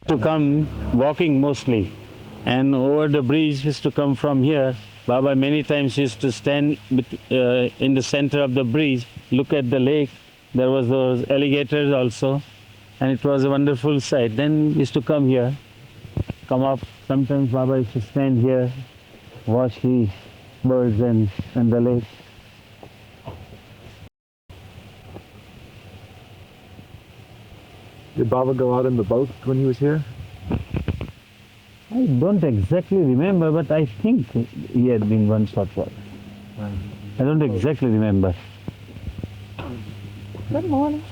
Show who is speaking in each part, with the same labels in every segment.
Speaker 1: To come walking mostly, and over the bridge used to come from here. Baba many times used to stand in the center of the bridge, look at the lake. There was those alligators also, and it was a wonderful sight. Then used to come here, come up. Sometimes Baba used to stand here, watch the birds and the lake.
Speaker 2: Did Baba go out in the boat when he was here?
Speaker 1: I don't exactly remember, but I think he had been once or twice. I don't exactly remember.
Speaker 3: Good morning.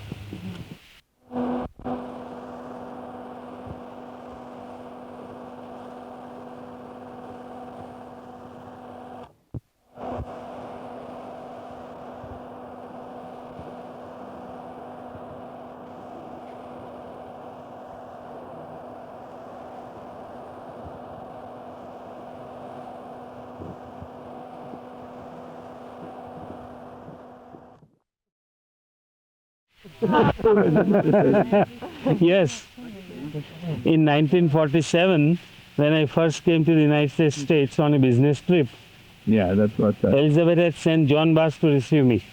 Speaker 1: Yes. In 1947, when I first came to the United States on a business trip,
Speaker 4: Yeah, that's what.
Speaker 1: Elizabeth had sent John Bass to receive me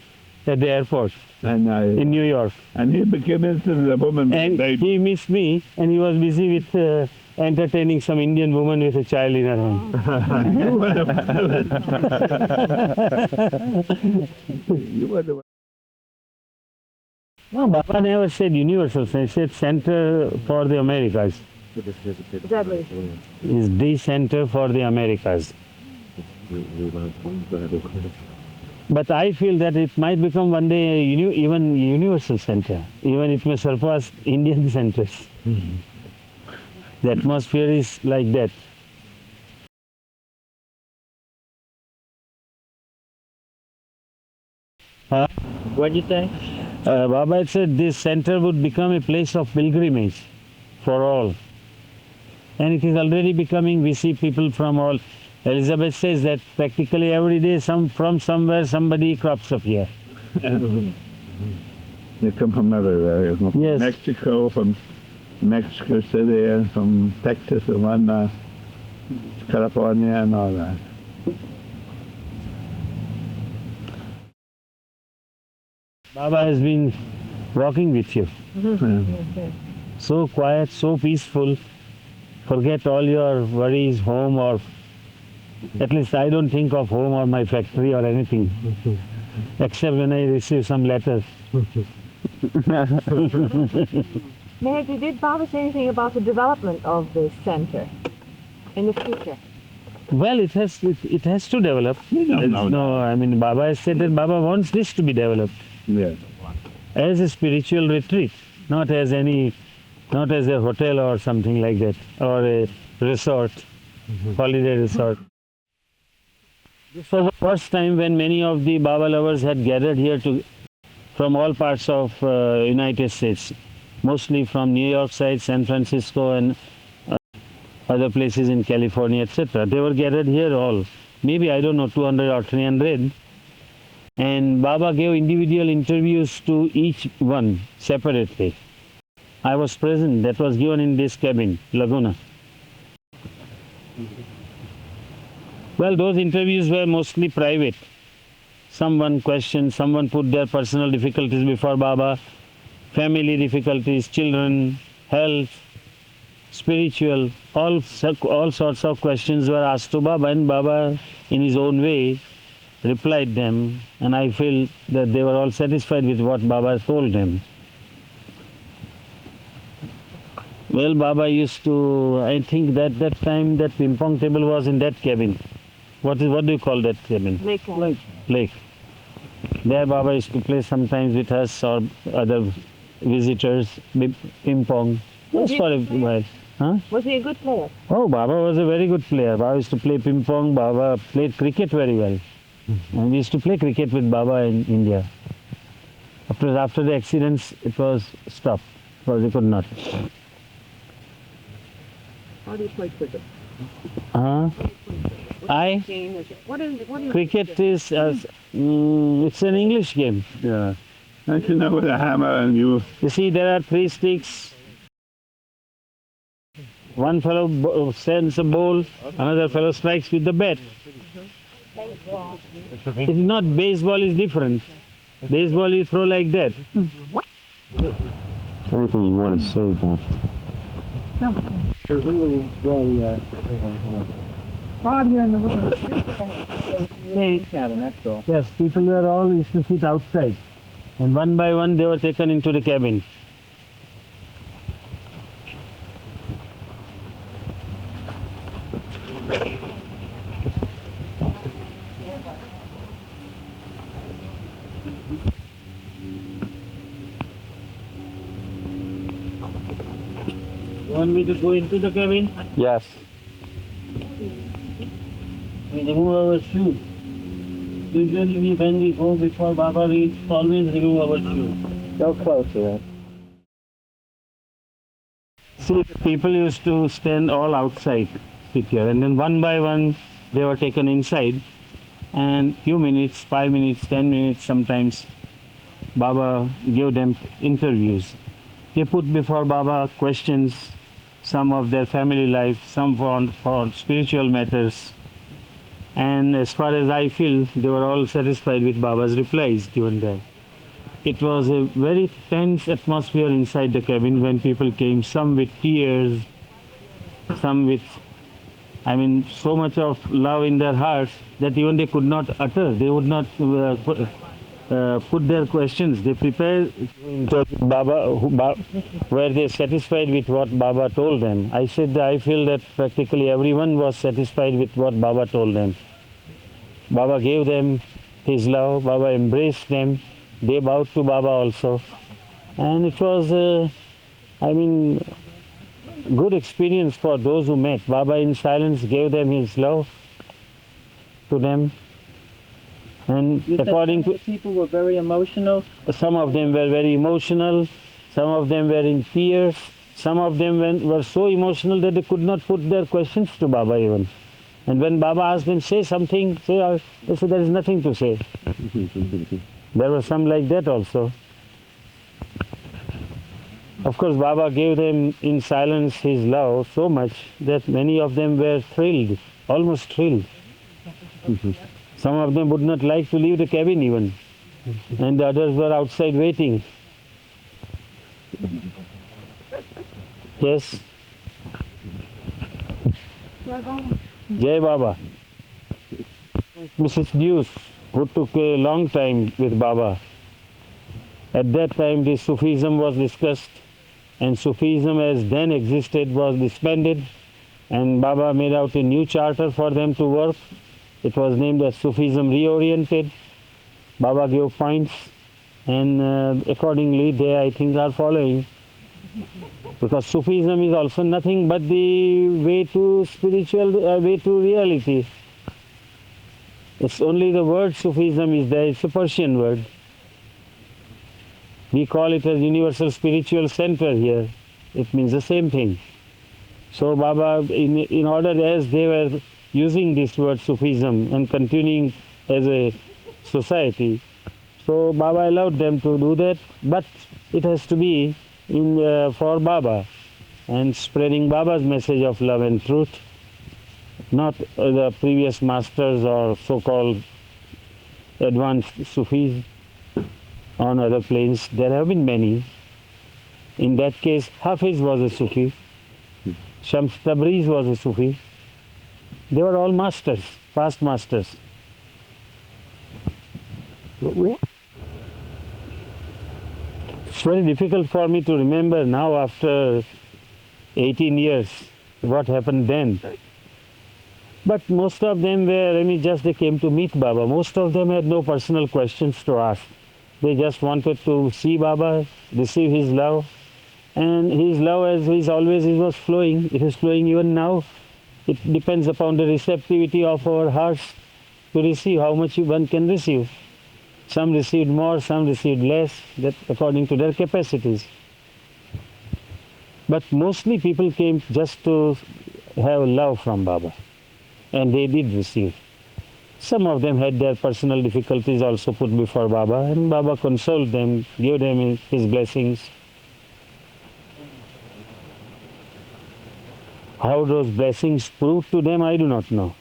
Speaker 1: at the airport in New York.
Speaker 4: And he became interested in the woman.
Speaker 1: And he missed me, and he was busy with entertaining some Indian woman with a child in her hand.
Speaker 4: You were you were the one.
Speaker 1: No, Baba never said universal, he said Center for the Americas.
Speaker 3: Exactly.
Speaker 1: Is the Center for the Americas. But I feel that it might become one day even universal center. Even it may surpass Indian centers. The atmosphere is like that. Huh?
Speaker 5: What do you think?
Speaker 1: Baba had said this center would become a place of pilgrimage for all. And it is already becoming. We see people from all. Elizabeth says that practically every day from somewhere somebody crops up here.
Speaker 4: They come from everywhere. From
Speaker 1: Yes.
Speaker 4: Mexico, from Mexico City, and from Texas, and one, California, and all that.
Speaker 1: Baba has been walking with you. So quiet, so peaceful. Forget all your worries, home, or at least I don't think of home or my factory or anything, except when I receive some letters.
Speaker 3: Meherjee, did Baba say anything about the development of this center in the future?
Speaker 1: Well, it has to develop. No, I mean, Baba has said that Baba wants this to be developed
Speaker 4: Yes.
Speaker 1: as a spiritual retreat, not as a hotel or something like that, or a resort, holiday resort. This was the first time when many of the Baba lovers had gathered here from all parts of United States, mostly from New York side, San Francisco, and other places in California, etc. They were gathered here all, maybe, I don't know, 200 or 300. And Baba gave individual interviews to each one separately. I was present. That was given in this cabin, Laguna. Well, those interviews were mostly private. Someone questioned, someone put their personal difficulties before Baba, family difficulties, children, health, spiritual, all sorts of questions were asked to Baba, and Baba, in his own way, replied them, and I feel that they were all satisfied with what Baba told them. Well, Baba used to, I think that time that ping pong table was in that cabin. What do you call that cabin? Lake. There Baba used to play sometimes with us or other visitors, ping pong. Just for a while. Huh?
Speaker 3: Was he a good player?
Speaker 1: Oh, Baba was a very good player. Baba used to play ping pong. Baba played cricket very well. And we used to play cricket with Baba in India. After the accidents, it was stopped because we could not.
Speaker 3: How do you play cricket?
Speaker 1: Cricket is it's an English game.
Speaker 4: Yeah. Don't you know with a hammer and you...
Speaker 1: You see, there are 3 sticks One fellow sends a bowl, another fellow strikes with the bat. It's not baseball is different. Baseball you throw like that.
Speaker 2: Anything you want to say, Bob?
Speaker 1: Yes, people were all used to sit outside. And one by one they were taken into the cabin. You want me to go into the cabin?
Speaker 2: Yes.
Speaker 1: We remove our shoes. Usually when we go before Baba, we always remove our shoes.
Speaker 2: Go closer.
Speaker 1: See, people used to stand all outside, sit here, and then one by one they were taken inside, and few minutes, 5 minutes, 10 minutes sometimes, Baba gave them interviews. They put before Baba questions, some of their family life, some for spiritual matters. And as far as I feel, they were all satisfied with Baba's replies given there. It was a very tense atmosphere inside the cabin when people came, some with tears, some with, so much of love in their hearts that even they could not utter. They would not put their questions. They prepared Baba, were they satisfied with what Baba told them? I said I feel that practically everyone was satisfied with what Baba told them. Baba gave them his love, Baba embraced them, they bowed to Baba also. And it was, good experience for those who met. Baba in silence gave them his love to them. And according to
Speaker 5: people were very emotional.
Speaker 1: some of them were very emotional, some of them were in tears, some of them were so emotional that they could not put their questions to Baba even. And when Baba asked them, say something, they said there is nothing to say. There were some like that also. Of course, Baba gave them in silence his love so much that many of them were thrilled, almost thrilled. Some of them would not like to leave the cabin even, and the others were outside waiting. Yes? Jai Baba. Mrs. Deuce, who took a long time with Baba. At that time, the Sufism was discussed, and Sufism as then existed was disbanded, and Baba made out a new charter for them to work. It was named as Sufism Reoriented. Baba gave points, and accordingly they, I think, are following. Because Sufism is also nothing but the way to spiritual, way to reality. It's only the word Sufism is there, it's a Persian word. We call it as Universal Spiritual Center here. It means the same thing. So Baba, in order as they were using this word Sufism and continuing as a society, so Baba allowed them to do that, but it has to be for Baba and spreading Baba's message of love and truth, not the previous masters or so-called advanced Sufis on other planes. There have been many. In that case, Hafiz was a Sufi, Shams Tabriz was a Sufi. They were all masters, past masters. It's very difficult for me to remember now after 18 years what happened then. But most of them were, just they came to meet Baba. Most of them had no personal questions to ask. They just wanted to see Baba, receive his love. And his love, as is always, it was flowing. It is flowing even now. It depends upon the receptivity of our hearts to receive how much one can receive. Some received more, some received less, that according to their capacities. But mostly people came just to have love from Baba, and they did receive. Some of them had their personal difficulties also put before Baba, and Baba consoled them, gave them his blessings. How those blessings proved to them, I do not know.